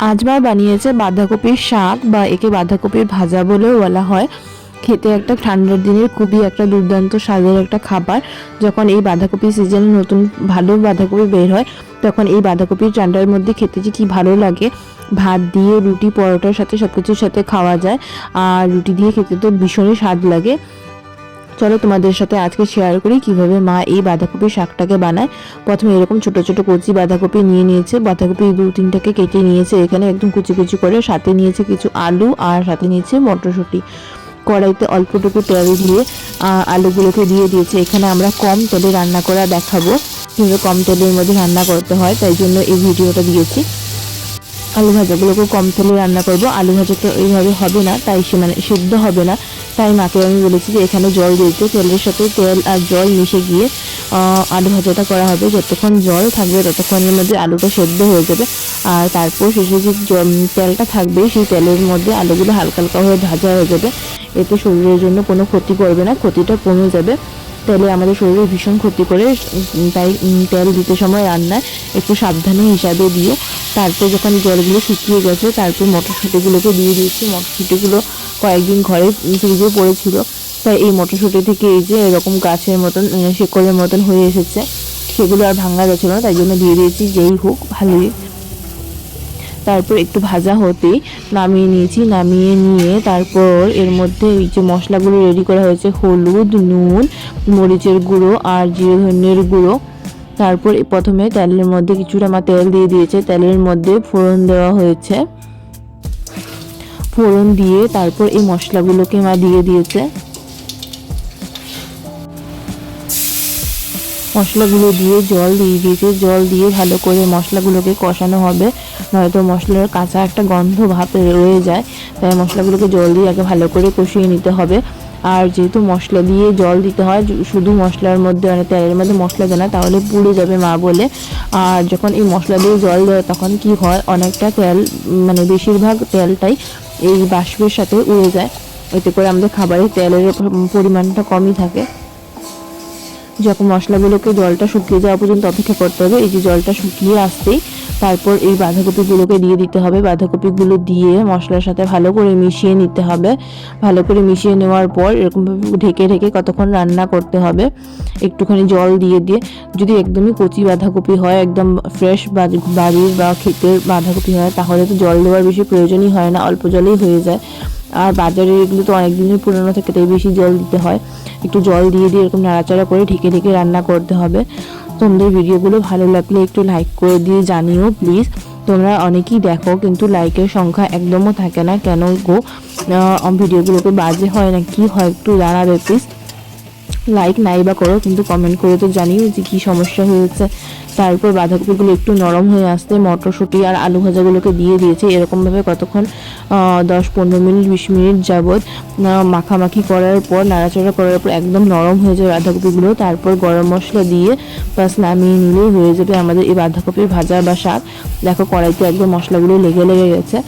আজ মা বানিয়েছে বাঁধাকপির শাক বা একে বাঁধাকপির ভাজা বলেও বলা হয়। খেতে একটা ঠান্ডার দিনের খুবই একটা দুর্দান্ত স্বাদের একটা খাবার। যখন এই বাঁধাকপি সিজনে নতুন ভালো বাঁধাকপি বের হয় তখন এই বাঁধাকপির চান্ডার মধ্যে খেতে যে কি ভালো লাগে। ভাত দিয়ে রুটি পরোটার সাথে সব কিছুর সাথে খাওয়া যায়, আর রুটি দিয়ে খেতে তো ভীষণই স্বাদ লাগে। চলো তোমাদের সাথে আজকে শেয়ার করি কিভাবে মা এই বাঁধাকপির শাকটাকে বানায়। প্রথমে এরকম ছোট ছোট কচি বাঁধাকপি নিয়ে নিয়েছে, বাঁধাকপি 2-3টাকে কেটে নিয়েছে এখানে একদম কুচি কুচি করে, সাথে নিয়েছে কিছু আলু আর সাথে নিয়েছে মটরশুঁটি। কড়াইতে অল্পটুকু তেল দিয়ে আলুগুলোকে দিয়ে দিয়েছে। এখানে আমরা কম তেলে রান্না করা দেখাবো, কিন্তু কম তেলের মধ্যে রান্না করতে হয়, তাই জন্য এই ভিডিওটা দিয়েছি। আলু ভাজাগুলোকে কম তেলে রান্না করব। আলু ভাজা তো এইভাবে হবে না, তাই সেদ্ধ হবে না, তাই মাকে আমি বলেছি যে এখানে জল দিতে। তেলের সাথে তেল আর জল মিশে গিয়ে আলু ভাজাটা করা হবে। যতক্ষণ জল থাকবে ততক্ষণের মধ্যে আলুটা সেদ্ধ হয়ে যাবে, আর তারপর শেষে যে তেলটা থাকবে সেই তেলের মধ্যে আলুগুলো হালকা হালকা হয়ে ভাজা হয়ে যাবে। এতে শরীরের জন্য কোনো ক্ষতি করবে না, ক্ষতিটা কমে যাবে। তেলে আমাদের শরীরে ভীষণ ক্ষতি করে, তাই তেল দিতে সময় রান্নায় একটু সাবধানে হিসাবে দিয়ে তারপর যখন জলগুলো শুকিয়ে গেছে তারপর মটরশুঁটিগুলোকে দিয়ে দিয়েছি। মটরশুঁটিগুলো কয়েকদিন ঘরে ফ্রিজে পড়েছিল, তাই এই মটরশুঁটি থেকে এই যে এরকম গাছের মতন শেকড়ের মতন হয়ে এসেছে, সেগুলো আর ভাঙা যাচ্ছিল না, তাই জন্য দিয়ে দিয়েছি। যেই হোক ভালোই। তারপর একটু ভাজা হতেই নামিয়ে নিয়েছি। নামিয়ে নিয়ে তারপর এর মধ্যে এই যে মশলাগুলো রেডি করা হয়েছে, হলুদ, নুন, মরিচের গুঁড়ো আর জিরে ধনের গুঁড়ো। তারপর প্রথমে তেলের মধ্যে কিছুটা মা তেল দিয়ে দিয়েছে, তেলের মধ্যে ফোড়ন দেওয়া হয়েছে। ফোড়ন দিয়ে তারপর এই মশলাগুলোকে মা দিয়ে দিয়েছে। মশলাগুলো দিয়ে জল দিয়ে দিয়েছে। জল দিয়ে ভালো করে মশলাগুলোকে কষানো হবে, নয়তো মশলার কাঁচা একটা গন্ধ ভাব রয়ে যায়। তাই মশলাগুলোকে জল দিয়ে আগে ভালো করে কষিয়ে নিতে হবে। আর যেহেতু মশলা দিয়ে জল দিতে হয়, শুধু মশলার মধ্যে মানে তেলের মধ্যে মশলা দেয় না, তাহলে পুড়ে যাবে মা বলে। আর যখন এই মশলা দিয়ে জল দেয় তখন কি হয়, অনেকটা তেল মানে বেশিরভাগ তেলটাই এই বাষ্পের সাথে উড়ে যায়। এতে করে আমাদের খাবারের তেলের পরিমাণটা কমই থাকে। যখন মশলাগুলোকে জলটা শুকিয়ে যাওয়া পর্যন্ত অপেক্ষা করতে হবে। এই যে জলটা শুকিয়ে আসতেই তারপর এই বাঁধাকপিগুলোকে দিয়ে দিতে হবে। বাঁধাকপিগুলো দিয়ে মশলার সাথে ভালো করে মিশিয়ে নিতে হবে। ভালো করে মিশিয়ে নেওয়ার পর এরকমভাবে ঢেকে ঢেকে কতক্ষণ রান্না করতে হবে, একটুখানি জল দিয়ে দিয়ে। যদি একদমই কচি বাঁধাকপি হয়, একদম ফ্রেশ বাড়ির বা ক্ষেতের বাঁধাকপি হয়, তাহলে তো জল দেওয়ার বেশি প্রয়োজনই হয় না, অল্প জলেই হয়ে যায়। আর বাজারে এগুলো তো অনেক দিনের পুরনো থাকে, তাই বেশি জল দিতে হয়। একটু জল দিয়ে দিয়ে এরকম নাড়াচাড়া করে ঢেকে ঢেকে রান্না করতে হবে। তোমাদের ভিডিওগুলো ভালো লাগলে একটু লাইক করে দিয়ে জানিও প্লিজ। তোমরা অনেকেই দেখো কিন্তু লাইকের সংখ্যা একদমও থাকে না, কেন গো? ভিডিওগুলোকে বাজে হয় না কি হয় একটু জানাবে প্লিজ। লাইক নাই বা করো, কিন্তু কমেন্ট করে তো জানিও যে কী সমস্যা হয়েছে। তারপর বাঁধাকপিগুলো একটু নরম হয়ে আসতে মটরশুঁটি আর আলু ভাজাগুলোকে দিয়ে দিয়েছে। এরকমভাবে কতক্ষণ 10-15 মিনিট 20 মিনিট যাবৎ মাখামাখি করার পর, নাড়াচাড়া করার পর একদম নরম হয়ে যায় বাঁধাকপিগুলো। তারপর গরম মশলা দিয়ে বাস নামিয়ে নিলেই হয়ে যাবে আমাদের এই বাঁধাকপির ভাজা বা শাক। দেখো কড়াইতে একদম মশলাগুলো লেগে লেগে গেছে,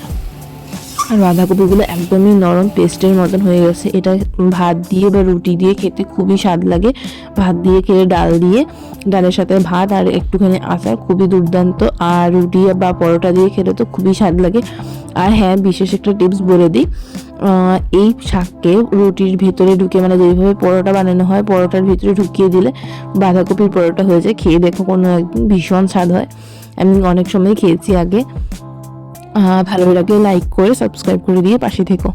আর বাঁধাকপিগুলো একদমই নরম পেস্টের মতন হয়ে গেছে। এটা ভাত দিয়ে বা রুটি দিয়ে খেতে খুবই স্বাদ লাগে। ভাত দিয়ে খেলে ডালের সাথে ভাত আর একটুখানি আচার খুবই দুর্দান্ত। আর রুটি বা পরোটা দিয়ে খেলে তো খুবই স্বাদ লাগে। আর হ্যাঁ, বিশেষ একটা টিপস বলে দিই, এই শাককে রুটির ভিতরে ঢুকে, মানে যেভাবে পরোটা বানানো হয় পরোটার ভিতরে ঢুকিয়ে দিলে বাঁধাকপির পরোটা হয়ে যায়। খেয়ে দেখো কোনো একদিন, ভীষণ স্বাদ হয়। আমি অনেক সময় খেয়েছি আগে। ভালো লাগলে লাইক করে সাবস্ক্রাইব করে দিয়ে পাশে থেকো।